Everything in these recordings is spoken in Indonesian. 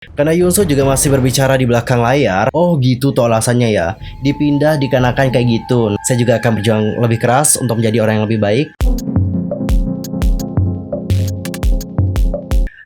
Karena Yunso juga masih berbicara di belakang layar. Oh gitu tuh alasannya ya. Dipindah dikarenakan kayak gitu. Saya juga akan berjuang lebih keras untuk menjadi orang yang lebih baik.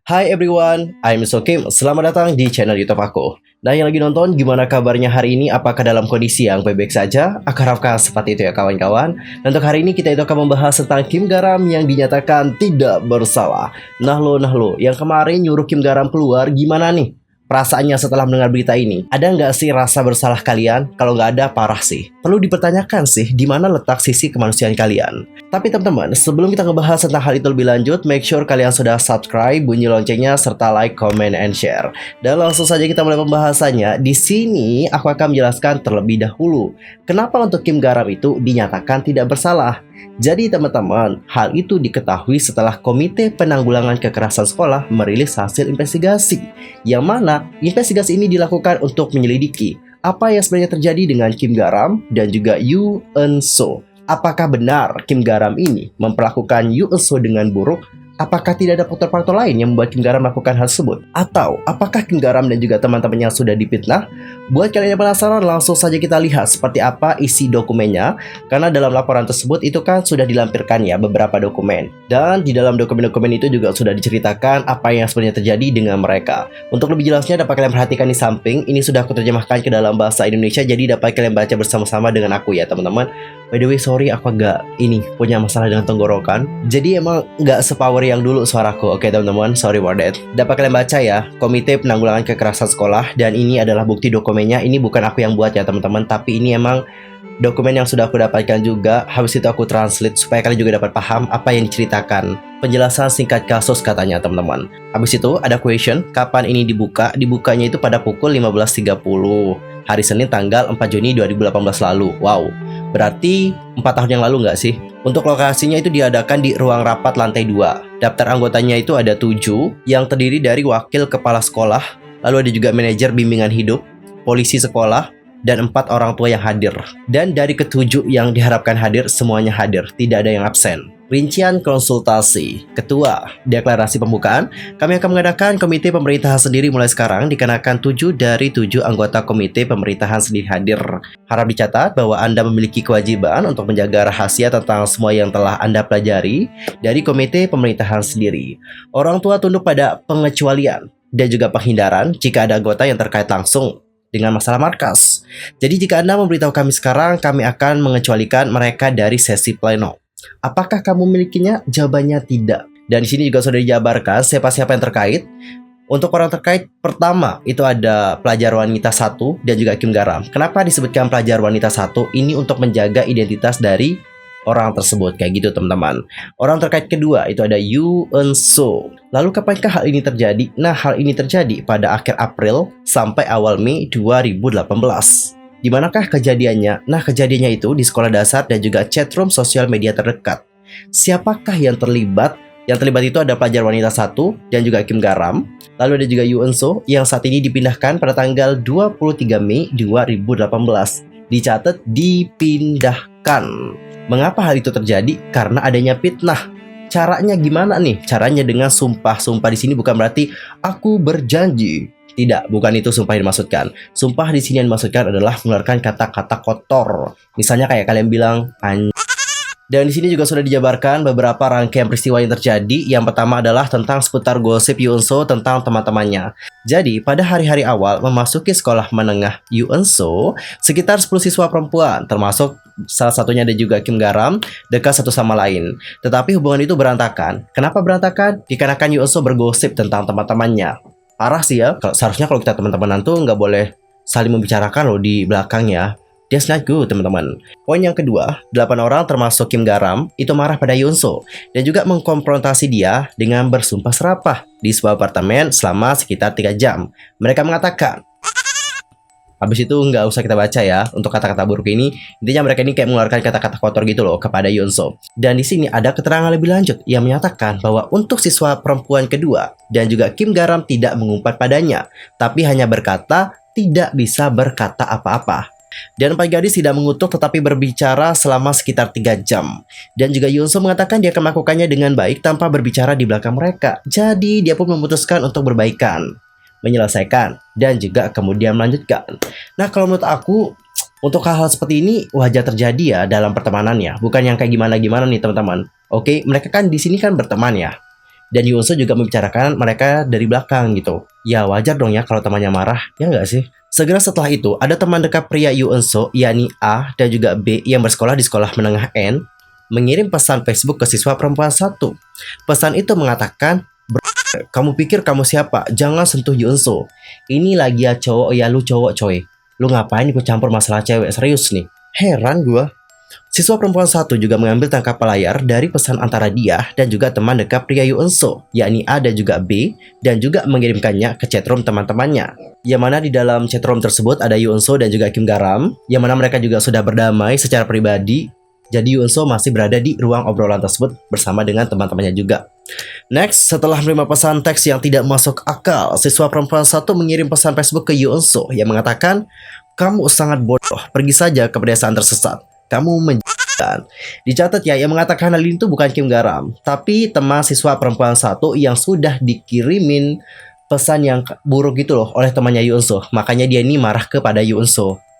Hai everyone, I'm Sokim. Selamat datang di channel YouTube aku. Nah, yang lagi nonton, gimana kabarnya hari ini? Apakah dalam kondisi yang baik-baik saja? Aku harapkan seperti itu ya kawan-kawan. Dan untuk hari ini kita itu akan membahas tentang Kim Garam yang dinyatakan tidak bersalah. Nah lo, yang kemarin nyuruh Kim Garam keluar, gimana nih perasaannya setelah mendengar berita ini? Ada nggak sih rasa bersalah kalian? Kalau nggak ada, parah sih. Perlu dipertanyakan sih, di mana letak sisi kemanusiaan kalian. Tapi teman-teman, sebelum kita ngebahas tentang hal itu lebih lanjut, make sure kalian sudah subscribe, bunyi loncengnya, serta like, comment, and share. Dan langsung saja kita mulai pembahasannya. Di sini aku akan menjelaskan terlebih dahulu kenapa untuk Kim Garam itu dinyatakan tidak bersalah. Jadi teman-teman, hal itu diketahui setelah Komite Penanggulangan Kekerasan Sekolah merilis hasil investigasi, yang mana investigasi ini dilakukan untuk menyelidiki apa yang sebenarnya terjadi dengan Kim Garam dan juga Yoo Eun-so. Apakah benar Kim Garam ini memperlakukan Yoo Eun-so dengan buruk? Apakah tidak ada faktor-faktor lain yang membuat Kim Garam melakukan hal tersebut? Atau apakah Kim Garam dan juga teman-temannya sudah difitnah? Buat kalian yang penasaran, langsung saja kita lihat seperti apa isi dokumennya. Karena dalam laporan tersebut itu kan sudah dilampirkan ya beberapa dokumen. Dan di dalam dokumen-dokumen itu juga sudah diceritakan apa yang sebenarnya terjadi dengan mereka. Untuk lebih jelasnya dapat kalian perhatikan di samping. Ini sudah aku terjemahkan ke dalam bahasa Indonesia, jadi dapat kalian baca bersama-sama dengan aku ya teman-teman. By the way, sorry aku agak punya masalah dengan tenggorokan. Jadi emang nggak sepower yang dulu suaraku. Oke teman-teman, sorry about that. Dapat kalian baca ya, Komite Penanggulangan Kekerasan Sekolah. Dan ini adalah bukti dokumennya. Ini bukan aku yang buat ya teman-teman, tapi ini emang dokumen yang sudah aku dapatkan juga. Habis itu aku translate supaya kalian juga dapat paham apa yang diceritakan. Penjelasan singkat kasus katanya teman-teman. Habis itu ada question, kapan ini dibuka? Dibukanya itu pada pukul 15.30 hari Senin tanggal 4 Juni 2018 lalu. Wow, berarti 4 tahun yang lalu nggak sih? Untuk lokasinya itu diadakan di ruang rapat lantai 2. Daftar anggotanya itu ada 7, yang terdiri dari wakil kepala sekolah, lalu ada juga manajer bimbingan hidup, polisi sekolah, dan 4 orang tua yang hadir. Dan dari ke-7 yang diharapkan hadir, semuanya hadir, tidak ada yang absen. Rincian konsultasi. Ketua, deklarasi pembukaan. Kami akan mengadakan komite pemerintahan sendiri mulai sekarang, dikarenakan 7 dari 7 anggota komite pemerintahan sendiri hadir. Harap dicatat bahwa Anda memiliki kewajiban untuk menjaga rahasia tentang semua yang telah Anda pelajari dari komite pemerintahan sendiri. Orang tua tunduk pada pengecualian dan juga penghindaran jika ada anggota yang terkait langsung dengan masalah markas. Jadi jika Anda memberitahu kami sekarang, kami akan mengecualikan mereka dari sesi pleno. Apakah kamu memilikinya? Jawabannya tidak. Dan di sini juga sudah dijabarkan siapa-siapa yang terkait. Untuk orang terkait pertama itu ada pelajar wanita 1 dan juga Kim Garam. Kenapa disebutkan pelajar wanita 1? Ini untuk menjaga identitas dari orang tersebut, kayak gitu teman-teman. Orang terkait kedua itu ada Yoo Eun-so. Lalu kapankah hal ini terjadi? Nah, hal ini terjadi pada akhir April sampai awal Mei 2018. Di manakah kejadiannya? Nah, kejadiannya itu di sekolah dasar dan juga chatroom sosial media terdekat. Siapakah yang terlibat? Yang terlibat itu ada pelajar wanita 1 dan juga Kim Garam. Lalu ada juga Yoo Eun-so yang saat ini dipindahkan pada tanggal 23 Mei 2018. Dicatat dipindahkan. Mengapa hal itu terjadi? Karena adanya fitnah. Caranya gimana nih? Caranya dengan sumpah. Sumpah di sini bukan berarti aku berjanji. Tidak, bukan itu sumpah yang dimaksudkan. Sumpah di sini yang dimaksudkan adalah mengeluarkan kata-kata kotor. Misalnya kayak kalian bilang Dan di sini juga sudah dijabarkan beberapa rangkaian peristiwa yang terjadi. Yang pertama adalah tentang seputar gosip Yoo Eun-so tentang teman-temannya. Jadi, pada hari-hari awal memasuki sekolah menengah Yoo Eun-so, sekitar 10 siswa perempuan, termasuk salah satunya ada juga Kim Garam, dekat satu sama lain. Tetapi hubungan itu berantakan. Kenapa berantakan? Dikarenakan Yoo Eun-so bergosip tentang teman-temannya. Parah sih ya, seharusnya kalau kita teman-temanan tuh nggak boleh saling membicarakan loh di belakangnya. That's not good teman-teman. Poin yang kedua, 8 orang termasuk Kim Garam itu marah pada Yoo Eun-so dan juga mengkonfrontasi dia dengan bersumpah serapah di sebuah apartemen selama sekitar 3 jam. Mereka mengatakan, habis itu nggak usah kita baca ya untuk kata-kata buruk ini. Intinya mereka ini kayak mengeluarkan kata-kata kotor gitu loh kepada Yoo Eun-so. Dan di sini ada keterangan lebih lanjut yang menyatakan bahwa untuk siswa perempuan kedua dan juga Kim Garam tidak mengumpat padanya, tapi hanya berkata tidak bisa berkata apa-apa. Dan empat gadis tidak mengutuk tetapi berbicara selama sekitar 3 jam. Dan juga Yoo Eun-so mengatakan dia akan melakukannya dengan baik tanpa berbicara di belakang mereka. Jadi dia pun memutuskan untuk berbaikan. menyelesaikan, dan juga kemudian melanjutkan. Nah, kalau menurut aku, untuk hal-hal seperti ini wajar terjadi ya dalam pertemanannya, bukan yang kayak gimana-gimana nih teman-teman. Oke, mereka kan di sini kan berteman ya. Dan Yoon juga membicarakan mereka dari belakang gitu. Ya wajar dong ya kalau temannya marah, ya nggak sih? Segera setelah itu, ada teman dekat pria Yoon, yakni A dan juga B yang bersekolah di sekolah menengah N, mengirim pesan Facebook ke siswa perempuan satu. Pesan itu mengatakan, kamu pikir kamu siapa? Jangan sentuh Yoon. Ini lagi ya cowok, ya lu cowok coy. Lu ngapain ikut campur masalah cewek? Serius nih. Heran gua. Siswa perempuan satu juga mengambil tangkap layar dari pesan antara dia dan juga teman dekat pria Yoon, yakni A dan juga B, dan juga mengirimkannya ke chatroom teman-temannya. Yang mana di dalam chatroom tersebut ada Yoon dan juga Kim Garam, yang mana mereka juga sudah berdamai secara pribadi. Jadi Yoon masih berada di ruang obrolan tersebut bersama dengan teman-temannya juga. Next, setelah menerima pesan teks yang tidak masuk akal, siswa perempuan satu mengirim pesan Facebook ke Yoon yang mengatakan, kamu sangat bodoh, pergi saja ke pedesaan tersesat. Kamu menjadikan. Dicatat ya, yang mengatakan hal itu bukan Kim Garam, tapi teman siswa perempuan satu yang sudah dikirimin pesan yang buruk gitu loh oleh temannya Yoon. Makanya dia ini marah kepada Yoon.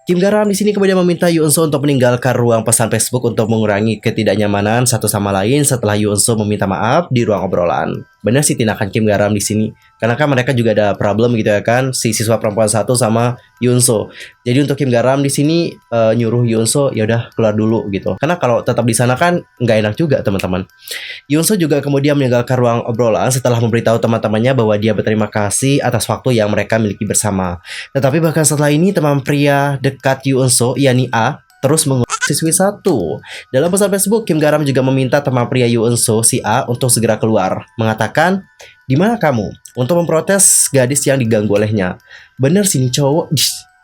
Kim Garam di sini kemudian meminta Yoon untuk meninggalkan ruang pesan Facebook untuk mengurangi ketidaknyamanan satu sama lain setelah Yoon meminta maaf di ruang obrolan. Benar sih tindakan Kim Garam di sini. Karena kan mereka juga ada problem gitu ya kan, si siswa perempuan satu sama Yoon. Jadi untuk Kim Garam di sini nyuruh Yoon ya udah keluar dulu gitu. Karena kalau tetap di sana kan nggak enak juga teman-teman. Yoon juga kemudian meninggalkan ruang obrolan setelah memberitahu teman-temannya bahwa dia berterima kasih atas waktu yang mereka miliki bersama. Tetapi bahkan setelah ini teman pria dekat Yoon, yakni A, terus mengurus siswi satu. Dalam pesan Facebook, Kim Garam juga meminta teman pria Yoon, si A, untuk segera keluar, mengatakan, di mana kamu? Untuk memprotes gadis yang diganggu olehnya. Bener sih nih cowok,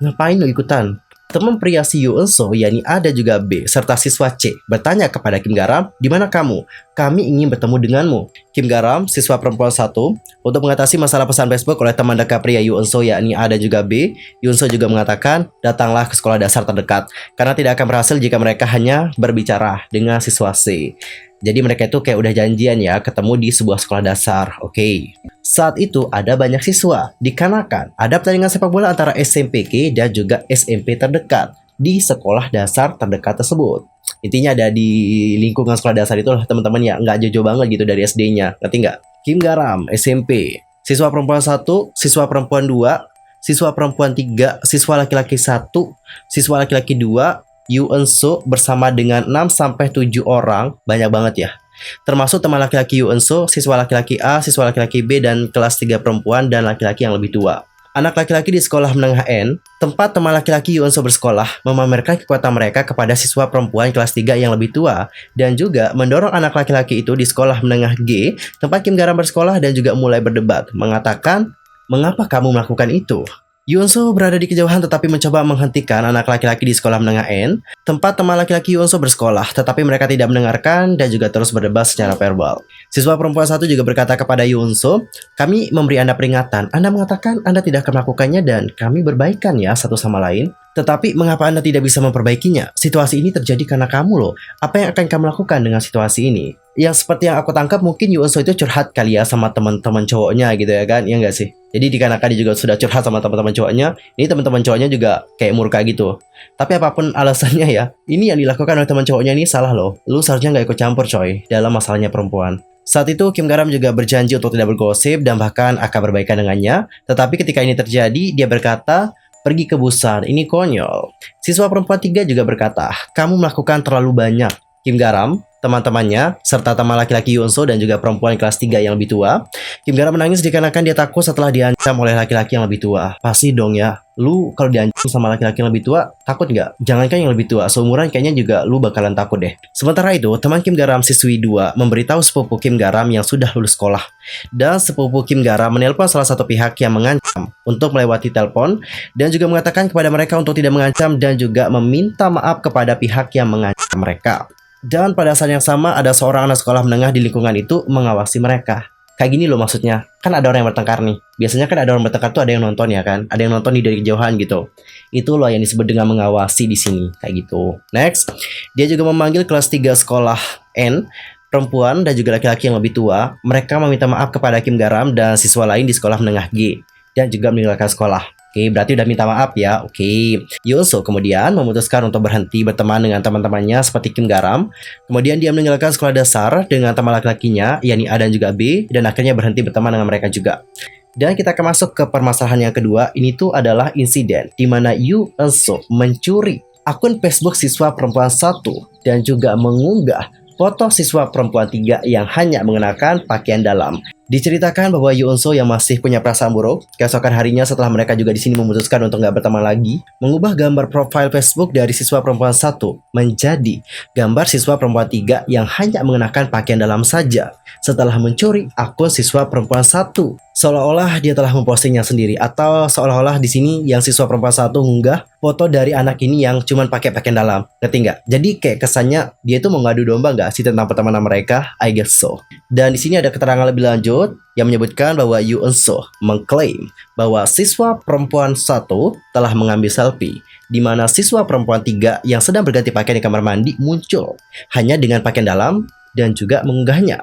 ngapain lo ikutan? Teman pria si Yoon, yakni A dan juga B, serta siswa C, bertanya kepada Kim Garam, di mana kamu? Kami ingin bertemu denganmu. Kim Garam, siswa perempuan satu, untuk mengatasi masalah pesan Facebook oleh teman dekat pria Yoon, yakni A dan juga B, Yoon juga mengatakan, datanglah ke sekolah dasar terdekat, karena tidak akan berhasil jika mereka hanya berbicara dengan siswa C. Jadi mereka itu kayak udah janjian ya, ketemu di sebuah sekolah dasar, oke. Saat itu ada banyak siswa, dikarenakan ada pertandingan sepak bola antara SMPK dan juga SMP terdekat di sekolah dasar terdekat tersebut. Intinya ada di lingkungan sekolah dasar itu lah teman-teman ya, nggak jauh-jauh banget gitu dari SD-nya, ngerti nggak? Kim Garam, SMP, siswa perempuan 1, siswa perempuan 2, siswa perempuan 3, siswa laki-laki 1, siswa laki-laki 2, Yoon bersama dengan 6-7 orang, banyak banget ya. Termasuk teman laki-laki Yoon, siswa laki-laki A, siswa laki-laki B, dan kelas 3 perempuan dan laki-laki yang lebih tua. Anak laki-laki di sekolah menengah N, tempat teman laki-laki Yoon bersekolah, memamerkan kekuatan mereka kepada siswa perempuan kelas 3 yang lebih tua, dan juga mendorong anak laki-laki itu di sekolah menengah G, tempat Kim Garam bersekolah, dan juga mulai berdebat, mengatakan, mengapa kamu melakukan itu? Yoon berada di kejauhan tetapi mencoba menghentikan anak laki-laki di sekolah menengah N, tempat teman laki-laki Yoon bersekolah, tetapi mereka tidak mendengarkan dan juga terus berdebat secara verbal. Siswa perempuan satu juga berkata kepada Yoon, kami memberi Anda peringatan, Anda mengatakan Anda tidak akan melakukannya dan kami berbaikan ya satu sama lain. Tetapi mengapa Anda tidak bisa memperbaikinya? Situasi ini terjadi karena kamu loh. Apa yang akan kamu lakukan dengan situasi ini? Yang seperti yang aku tangkap mungkin Yoon itu curhat kali ya sama teman-teman cowoknya gitu ya kan? Ya enggak sih? Jadi dikarenakan dia juga sudah curhat sama teman-teman cowoknya, ini teman-teman cowoknya juga kayak murka gitu. Tapi apapun alasannya ya, ini yang dilakukan oleh teman cowoknya ini salah loh. Lu seharusnya nggak ikut campur coy dalam masalahnya perempuan. Saat itu Kim Garam juga berjanji untuk tidak bergosip dan bahkan akan berbaikan dengannya. Tetapi ketika ini terjadi, dia berkata, pergi ke Busan, ini konyol. Siswa perempuan 3 juga berkata, kamu melakukan terlalu banyak. Kim Garam, teman-temannya, serta teman laki-laki Yoon dan juga perempuan kelas 3 yang lebih tua. Kim Garam menangis dikarenakan dia takut setelah diancam oleh laki-laki yang lebih tua. Pasti dong ya, lu kalau diancam sama laki-laki yang lebih tua, takut nggak? Jangankan yang lebih tua, seumuran kayaknya juga lu bakalan takut deh. Sementara itu, teman Kim Garam siswi 2 memberitahu sepupu Kim Garam yang sudah lulus sekolah. Dan sepupu Kim Garam menelpon salah satu pihak yang mengancam untuk melewati telepon dan juga mengatakan kepada mereka untuk tidak mengancam dan juga meminta maaf kepada pihak yang mengancam mereka. Dan pada saat yang sama ada seorang anak sekolah menengah di lingkungan itu mengawasi mereka. Kayak gini loh maksudnya. Kan ada orang yang bertengkar nih. Biasanya kan ada orang bertengkar tuh ada yang nonton ya kan. Ada yang nonton dari kejauhan gitu. Itu loh yang disebut dengan mengawasi di sini. Kayak gitu. Next. Dia juga memanggil kelas 3 sekolah N, perempuan dan juga laki-laki yang lebih tua. Mereka meminta maaf kepada Kim Garam dan siswa lain di sekolah menengah G. dan juga meninggalkan sekolah. Oke, berarti udah minta maaf ya. Oke, Yoon-soo kemudian memutuskan untuk berhenti berteman dengan teman-temannya seperti Kim Garam. Kemudian dia meninggalkan sekolah dasar dengan teman laki-lakinya, yakni A dan juga B, dan akhirnya berhenti berteman dengan mereka juga. Dan kita akan masuk ke permasalahan yang kedua. Ini tuh adalah insiden di mana Yoon-soo mencuri akun Facebook siswa perempuan 1 dan juga mengunggah foto siswa perempuan 3 yang hanya mengenakan pakaian dalam. Diceritakan bahwa Yoon-soo yang masih punya perasaan buruk, keesokan harinya setelah mereka juga di sini memutuskan untuk nggak berteman lagi, mengubah gambar profil Facebook dari siswa perempuan 1 menjadi gambar siswa perempuan 3 yang hanya mengenakan pakaian dalam saja setelah mencuri akun siswa perempuan 1. Seolah-olah dia telah mempostingnya sendiri, atau seolah-olah di sini yang siswa perempuan 1 mengunggah foto dari anak ini yang cuman pakai pakaian dalam. Ngerti nggak? Jadi kayak kesannya dia itu mau ngadu domba nggak sih tentang pertemanan mereka? I guess so. Dan di sini ada keterangan lebih lanjut yang menyebutkan bahwa Yoon-soo mengklaim bahwa siswa perempuan 1 telah mengambil selfie di mana siswa perempuan 3 yang sedang berganti pakaian di kamar mandi muncul hanya dengan pakaian dalam dan juga mengunggahnya.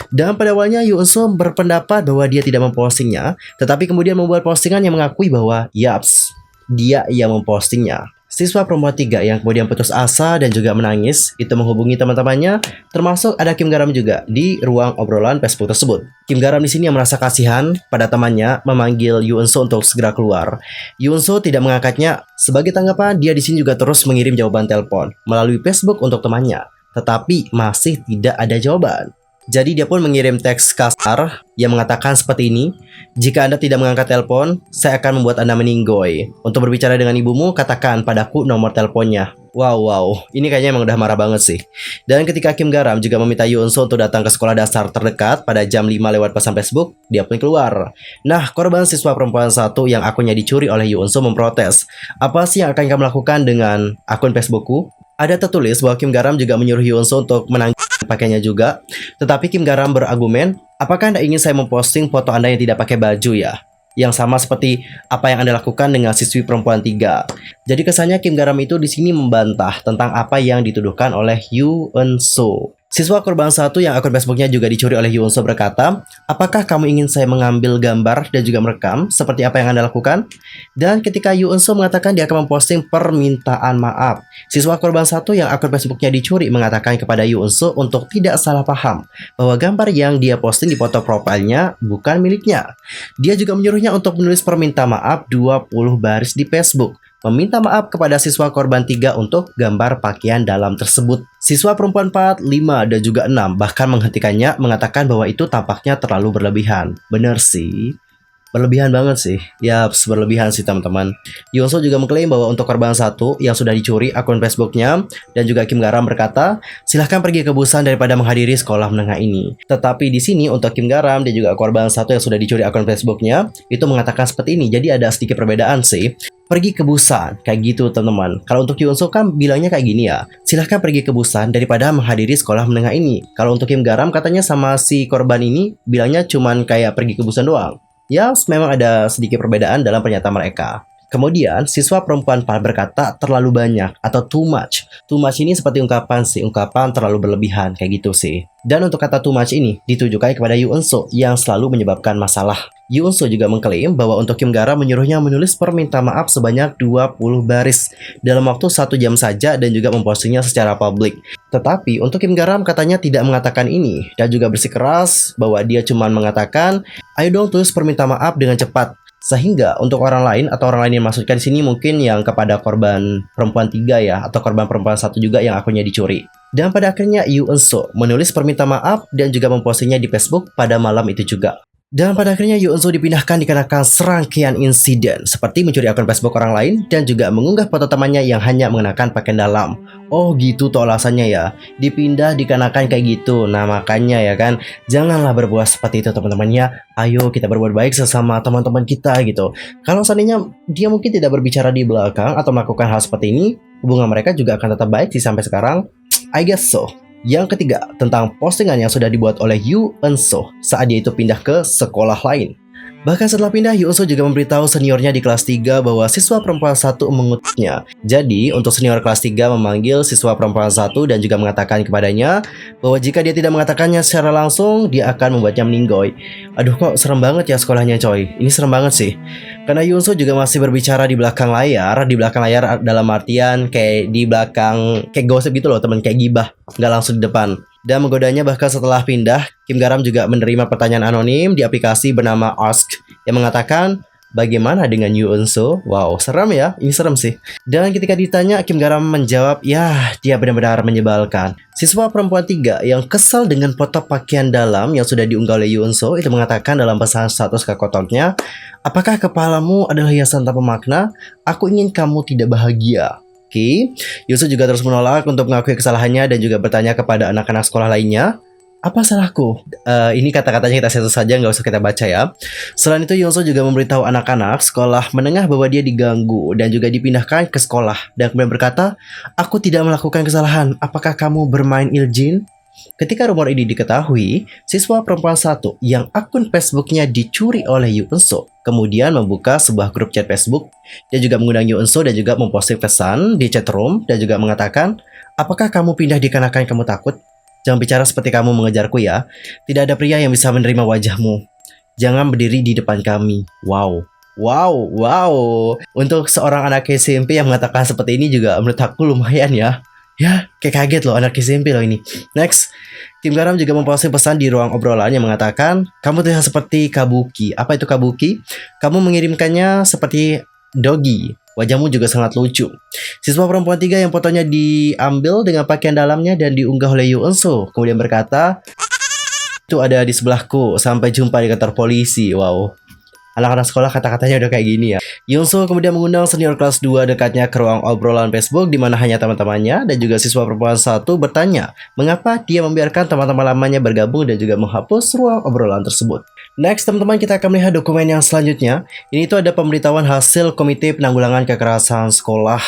Dan pada awalnya Yoon-soo berpendapat bahwa dia tidak mempostingnya, tetapi kemudian membuat postingan yang mengakui bahwa yaps, dia yang mempostingnya. Siswa perempuan 3 yang kemudian putus asa dan juga menangis itu menghubungi teman-temannya, termasuk ada Kim Garam juga di ruang obrolan Facebook tersebut. Kim Garam di sini yang merasa kasihan pada temannya memanggil Yoon-soo untuk segera keluar. Yoon-soo tidak mengangkatnya. Sebagai tanggapan, dia di sini juga terus mengirim jawaban telepon melalui Facebook untuk temannya, tetapi masih tidak ada jawaban. Jadi dia pun mengirim teks kasar yang mengatakan seperti ini, "Jika Anda tidak mengangkat telepon, saya akan membuat Anda meninggoy. Untuk berbicara dengan ibumu, katakan padaku nomor teleponnya." Wow, ini kayaknya emang udah marah banget sih. Dan ketika Kim Garam juga meminta Yoon-soo untuk datang ke sekolah dasar terdekat pada jam 5 lewat pesan Facebook, dia pun keluar. Nah, korban siswa perempuan 1 yang akunnya dicuri oleh Yoon-soo memprotes. "Apa sih yang akan kamu lakukan dengan akun Facebookku?" Ada tertulis bahwa Kim Garam juga menyuruh Yoon-soo untuk menangis pakainya juga. Tetapi Kim Garam berargumen, "Apakah Anda ingin saya memposting foto Anda yang tidak pakai baju ya? Yang sama seperti apa yang Anda lakukan dengan siswi perempuan 3. Jadi kesannya Kim Garam itu di sini membantah tentang apa yang dituduhkan oleh Yoon-soo. Siswa korban 1 yang akun Facebooknya juga dicuri oleh Yoon-soo berkata, "Apakah kamu ingin saya mengambil gambar dan juga merekam seperti apa yang Anda lakukan?" Dan ketika Yoon-soo mengatakan dia akan memposting permintaan maaf, siswa korban 1 yang akun Facebooknya dicuri mengatakan kepada Yoon-soo untuk tidak salah paham bahwa gambar yang dia posting di foto profilnya bukan miliknya. Dia juga menyuruhnya untuk menulis permintaan maaf 20 baris di Facebook, meminta maaf kepada siswa korban 3 untuk gambar pakaian dalam tersebut. Siswa perempuan 4, 5, dan juga 6 bahkan menghentikannya, mengatakan bahwa itu tampaknya terlalu berlebihan. Bener sih, berlebihan banget sih. Yaps, berlebihan sih teman-teman. Yoon-soo juga mengklaim bahwa untuk korban 1 yang sudah dicuri akun Facebooknya, dan juga Kim Garam berkata, "Silahkan pergi ke Busan daripada menghadiri sekolah menengah ini." Tetapi di sini untuk Kim Garam dan juga korban 1 yang sudah dicuri akun Facebooknya itu mengatakan seperti ini. Jadi ada sedikit perbedaan sih. Pergi ke Busan, kayak gitu teman-teman. Kalau untuk Yoon-soo kan bilangnya kayak gini ya, "Silahkan pergi ke Busan daripada menghadiri sekolah menengah ini." Kalau untuk Kim Garam katanya sama si korban ini bilangnya cuman kayak pergi ke Busan doang. Ya, memang ada sedikit perbedaan dalam pernyataan mereka. Kemudian, siswa perempuan 4 berkata terlalu banyak atau too much. Too much ini seperti ungkapan terlalu berlebihan, kayak gitu sih. Dan untuk kata too much ini ditujukan kepada Yoon-soo yang selalu menyebabkan masalah. Yoon-soo juga mengklaim bahwa untuk Kim Garam menyuruhnya menulis permintaan maaf sebanyak 20 baris dalam waktu 1 jam saja dan juga mempostingnya secara publik. Tetapi untuk Kim Garam katanya tidak mengatakan ini dan juga bersikeras bahwa dia cuma mengatakan, "Ayo dong tulis permintaan maaf dengan cepat." Sehingga untuk orang lain atau orang lain yang maksudkan di sini mungkin yang kepada korban perempuan 3 ya, atau korban perempuan 1 juga yang akunnya dicuri. Dan pada akhirnya Yoon-soo menulis permintaan maaf dan juga mempostingnya di Facebook pada malam itu juga. Dan pada akhirnya Yoon-soo dipindahkan dikarenakan serangkaian insiden seperti mencuri akun Facebook orang lain dan juga mengunggah foto temannya yang hanya mengenakan pakaian dalam. Oh gitu tuh alasannya ya, dipindah dikarenakan kayak gitu. Nah makanya ya kan, janganlah berbuat seperti itu teman-teman ya. Ayo kita berbuat baik sesama teman-teman kita gitu. Kalau seandainya dia mungkin tidak berbicara di belakang atau melakukan hal seperti ini, hubungan mereka juga akan tetap baik sih sampai sekarang. I guess so. Yang ketiga, tentang postingan yang sudah dibuat oleh Yoon-soo saat dia itu pindah ke sekolah lain. Bahkan setelah pindah, Yoon Soo juga memberitahu seniornya di kelas 3 bahwa siswa perempuan satu mengutuknya. Jadi, untuk senior kelas 3 memanggil siswa perempuan satu dan juga mengatakan kepadanya bahwa jika dia tidak mengatakannya secara langsung, dia akan membuatnya meninggoy. Aduh, kok serem banget ya sekolahnya, coy. Ini serem banget sih. Karena Yoon Soo juga masih berbicara di belakang layar dalam artian kayak di belakang, kayak gosip gitu loh, teman, kayak gibah, nggak langsung di depan. Dan menggodanya bahkan setelah pindah, Kim Garam juga menerima pertanyaan anonim di aplikasi bernama Ask yang mengatakan, bagaimana dengan Yoon Soo? Wow, serem ya, ini serem sih. Dan ketika ditanya, Kim Garam menjawab, ya, dia benar-benar menyebalkan. Siswa perempuan 3 yang kesal dengan foto pakaian dalam yang sudah diunggah oleh Yoon Soo itu mengatakan dalam pesan status ke kotaknya, apakah kepalamu adalah hiasan tanpa makna? Aku ingin kamu tidak bahagia. Yoon Soo juga terus menolak untuk mengakui kesalahannya dan juga bertanya kepada anak-anak sekolah lainnya, apa salahku? Ini kata-katanya kita sensor saja, nggak usah kita baca ya. Selain itu, Yoon Soo juga memberitahu anak-anak sekolah menengah bahwa dia diganggu dan juga dipindahkan ke sekolah. Dan kemudian berkata, aku tidak melakukan kesalahan, apakah kamu bermain iljin? Ketika rumor ini diketahui, siswa perempuan satu yang akun Facebooknya dicuri oleh Yoon Soo kemudian membuka sebuah grup chat Facebook. Dia juga mengundang Yoon Soo dan juga memposting pesan di chat room dan juga mengatakan, apakah kamu pindah dikarenakan kamu takut? Jangan bicara seperti kamu mengejarku ya. Tidak ada pria yang bisa menerima wajahmu. Jangan berdiri di depan kami. Wow. Untuk seorang anak SMP yang mengatakan seperti ini juga menurut aku lumayan ya. Ya, kayak kaget loh, anak SMP loh ini. Next, Kim Garam juga memposting pesan di ruang obrolan yang mengatakan, kamu terlihat seperti kabuki. Apa itu kabuki? Kamu mengirimkannya seperti dogi. Wajahmu juga sangat lucu. Siswa perempuan 3 yang fotonya diambil dengan pakaian dalamnya dan diunggah oleh Yoon Soo kemudian berkata, itu ada di sebelahku, sampai jumpa di kantor polisi. Wow. Anak-anak sekolah kata-katanya udah kayak gini ya. Yoon Soo kemudian mengundang senior kelas 2 dekatnya ke ruang obrolan Facebook di mana hanya teman-temannya dan juga siswa perempuan satu bertanya mengapa dia membiarkan teman-teman lamanya bergabung dan juga menghapus ruang obrolan tersebut. Next, teman-teman, kita akan melihat dokumen yang selanjutnya. Ini tuh ada pemberitahuan hasil Komite Penanggulangan Kekerasan Sekolah.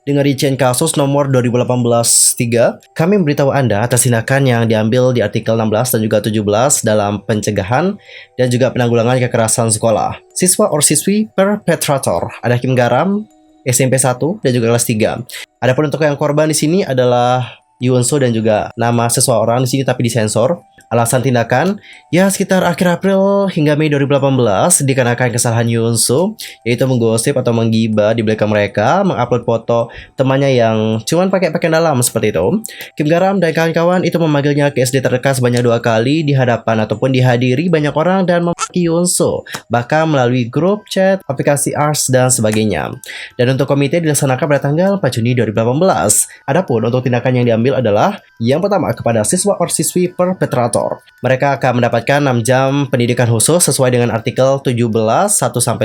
Dengan rincian kasus nomor 2018-3, kami memberitahu Anda atas tindakan yang diambil di artikel 16 dan juga 17 dalam pencegahan dan juga penanggulangan kekerasan sekolah. Siswa or siswi perpetrator ada Kim Garam, SMP 1 dan juga kelas 3. Adapun untuk yang korban di sini adalah Yoon Soo dan juga nama seseorang di sini tapi disensor. Alasan tindakan, ya sekitar akhir April hingga Mei 2018 dikarenakan kesalahan Yoon Soo, yaitu menggosip atau menggibah di belakang mereka, mengupload foto temannya yang cuman pakai pakaian dalam seperti itu. Kim Garam dan kawan-kawan itu memanggilnya ke SD terdekat sebanyak 2 kali di hadapan ataupun dihadiri banyak orang dan memaki Yoon Soo, bahkan melalui grup chat, aplikasi ARS dan sebagainya. Dan untuk komite dilaksanakan pada tanggal 4 Juni 2018. Adapun untuk tindakan yang diambil adalah yang pertama kepada siswa or siswi perpetrator. Mereka akan mendapatkan 6 jam pendidikan khusus sesuai dengan artikel 17 1-5.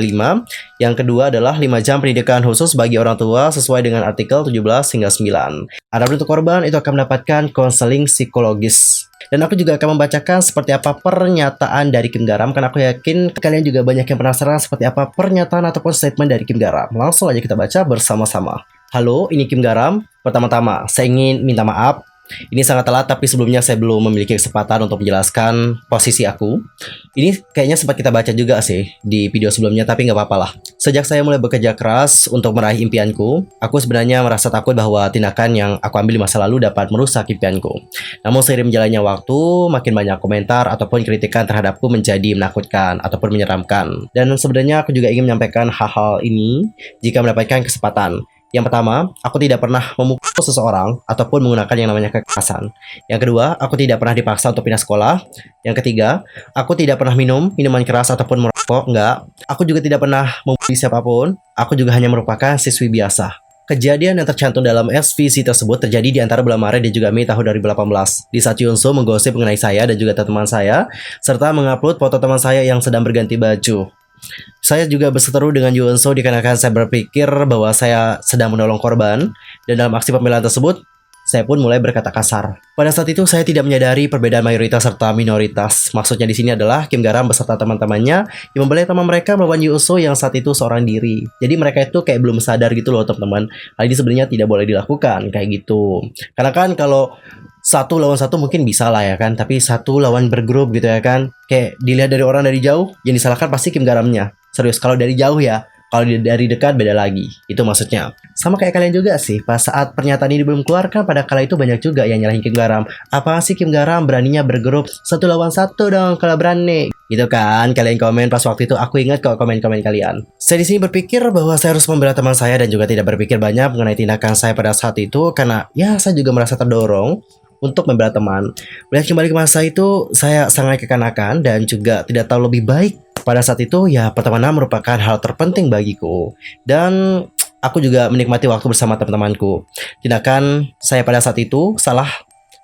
Yang kedua adalah 5 jam pendidikan khusus bagi orang tua sesuai dengan artikel 17 hingga 9. Adapun untuk korban itu akan mendapatkan konseling psikologis. Dan aku juga akan membacakan seperti apa pernyataan dari Kim Garam karena aku yakin kalian juga banyak yang penasaran seperti apa pernyataan ataupun statement dari Kim Garam. Langsung aja kita baca bersama-sama. Halo, ini Kim Garam. Pertama-tama, saya ingin minta maaf. Ini sangat telat, tapi sebelumnya saya belum memiliki kesempatan untuk menjelaskan posisi aku. Ini kayaknya sempat kita baca juga sih di video sebelumnya, tapi nggak apa-apa lah. Sejak saya mulai bekerja keras untuk meraih impianku, aku sebenarnya merasa takut bahwa tindakan yang aku ambil di masa lalu dapat merusak impianku. Namun seiring berjalannya waktu, makin banyak komentar ataupun kritikan terhadapku menjadi menakutkan ataupun menyeramkan. Dan sebenarnya aku juga ingin menyampaikan hal-hal ini jika mendapatkan kesempatan. Yang pertama, aku tidak pernah memukul seseorang ataupun menggunakan yang namanya kekerasan. Yang kedua, aku tidak pernah dipaksa untuk pindah sekolah. Yang ketiga, aku tidak pernah minum minuman keras ataupun merokok, enggak. Aku juga tidak pernah membuli siapapun. Aku juga hanya merupakan siswi biasa. Kejadian yang tercantum dalam SVC tersebut terjadi di antara bulan Maret dan juga Mei tahun 2018. Di saat Yoon Soo menggosip mengenai saya dan juga teman saya, serta mengupload foto teman saya yang sedang berganti baju. Saya juga berseteru dengan Yoon Soo dikarenakan saya berpikir bahwa saya sedang menolong korban. Dan dalam aksi pembelaan tersebut, saya pun mulai berkata kasar. Pada saat itu saya tidak menyadari perbedaan mayoritas serta minoritas. Maksudnya di sini adalah Kim Garam beserta teman-temannya yang membela teman mereka melawan Yuso yang saat itu seorang diri. Jadi mereka itu kayak belum sadar gitu loh teman-teman. Hal ini sebenarnya tidak boleh dilakukan kayak gitu. Karena kan kalau satu lawan satu mungkin bisa lah ya kan, tapi satu lawan bergrup gitu ya kan. Kayak dilihat dari orang dari jauh, yang disalahkan pasti Kim Garamnya. Serius, kalau dari jauh ya. Kalau dari dekat beda lagi. Itu maksudnya. Sama kayak kalian juga sih. Pas saat pernyataan ini belum keluar kan pada kala itu banyak juga yang nyalahin Kim Garam. Apa sih Kim Garam beraninya bergrup satu lawan satu dong kalau berani. Gitu kan kalian komen pas waktu itu. Aku ingat kok komen-komen kalian. Saya di sini berpikir bahwa saya harus membela teman saya dan juga tidak berpikir banyak mengenai tindakan saya pada saat itu. Karena ya saya juga merasa terdorong untuk membela teman. Melihat kembali ke masa itu, saya sangat kekanakan dan juga tidak tahu lebih baik. Pada saat itu, ya pertemanan merupakan hal terpenting bagiku. Dan aku juga menikmati waktu bersama teman-temanku. Tindakan saya pada saat itu salah.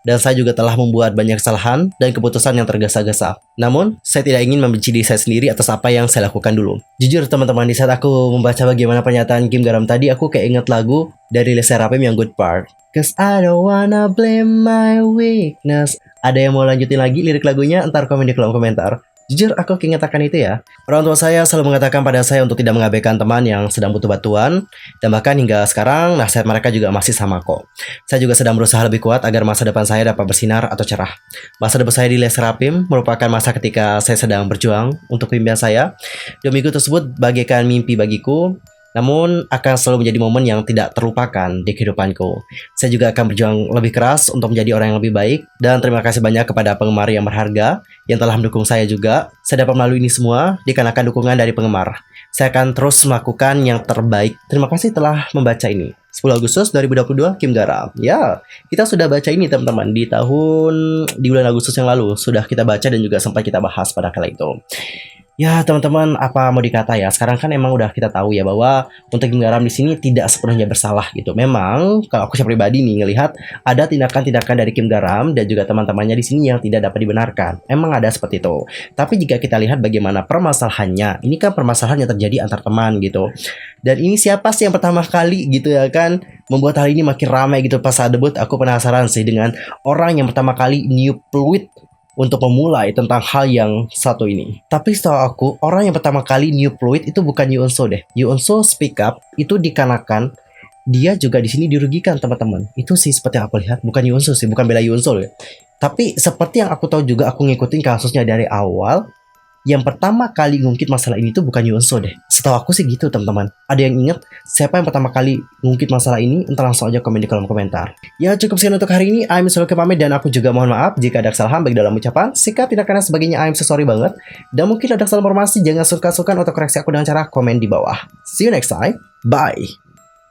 Dan saya juga telah membuat banyak kesalahan dan keputusan yang tergesa-gesa. Namun, saya tidak ingin membenci diri saya sendiri atas apa yang saya lakukan dulu. Jujur teman-teman, di saat aku membaca bagaimana pernyataan Kim Garam tadi, aku kayak ingat lagu dari Les Seraphim yang Good Part. Cause I don't wanna blame my weakness. Ada yang mau lanjutin lagi lirik lagunya? Ntar komen di kolom komentar. Jujur aku keinget akan itu ya. Orang tua saya selalu mengatakan pada saya untuk tidak mengabaikan teman yang sedang butuh bantuan. Dan bahkan hingga sekarang nasihat mereka juga masih sama kok. Saya juga sedang berusaha lebih kuat agar masa depan saya dapat bersinar atau cerah. Masa depan saya di Les Seraphim merupakan masa ketika saya sedang berjuang untuk impian saya. Dan minggu tersebut bagaikan mimpi bagiku. Namun akan selalu menjadi momen yang tidak terlupakan di kehidupanku. Saya juga akan berjuang lebih keras untuk menjadi orang yang lebih baik. Dan terima kasih banyak kepada penggemar yang berharga yang telah mendukung saya juga. Saya dapat melalui ini semua dikarenakan dukungan dari penggemar. Saya akan terus melakukan yang terbaik. Terima kasih telah membaca ini. 10 Agustus 2022 Kim Garam. Ya, kita sudah baca ini teman-teman di bulan Agustus yang lalu. Sudah kita baca dan juga sempat kita bahas pada kala itu. Ya teman-teman, apa mau dikata ya, sekarang kan emang udah kita tahu ya bahwa untuk Kim Garam di sini tidak sepenuhnya bersalah gitu. Memang kalau aku secara pribadi nih ngelihat ada tindakan-tindakan dari Kim Garam dan juga teman-temannya di sini yang tidak dapat dibenarkan. Emang ada seperti itu. Tapi jika kita lihat bagaimana permasalahannya, ini kan permasalahan yang terjadi antar teman gitu. Dan ini siapa sih yang pertama kali gitu ya kan membuat hal ini makin ramai gitu pas saat debut. Aku penasaran sih dengan orang yang pertama kali new fluid untuk memulai tentang hal yang satu ini. Tapi setahu aku, orang yang pertama kali new fluid itu bukan Yuunso deh. Yuunso speak up itu dikarenakan dia juga di sini dirugikan teman-teman. Itu sih seperti yang aku lihat, bukan Yuunso sih, bukan bela Yuunso loh. Tapi seperti yang aku tahu juga, aku ngikutin kasusnya dari awal. Yang pertama kali ngungkit masalah ini tuh bukan Yuunso deh. Setahu aku sih gitu teman-teman. Ada yang ingat siapa yang pertama kali ngungkit masalah ini? Entar langsung aja komen di kolom komentar. Ya cukup sekian untuk hari ini. I'm Selalu pamit dan aku juga mohon maaf jika ada kesalahan baik dalam ucapan, sikap, tindakan dan sebagainya. I'm so sorry banget. Dan mungkin ada kesalahan informasi, jangan sungkan-sungkan untuk koreksi aku dengan cara komen di bawah. See you next time. Bye.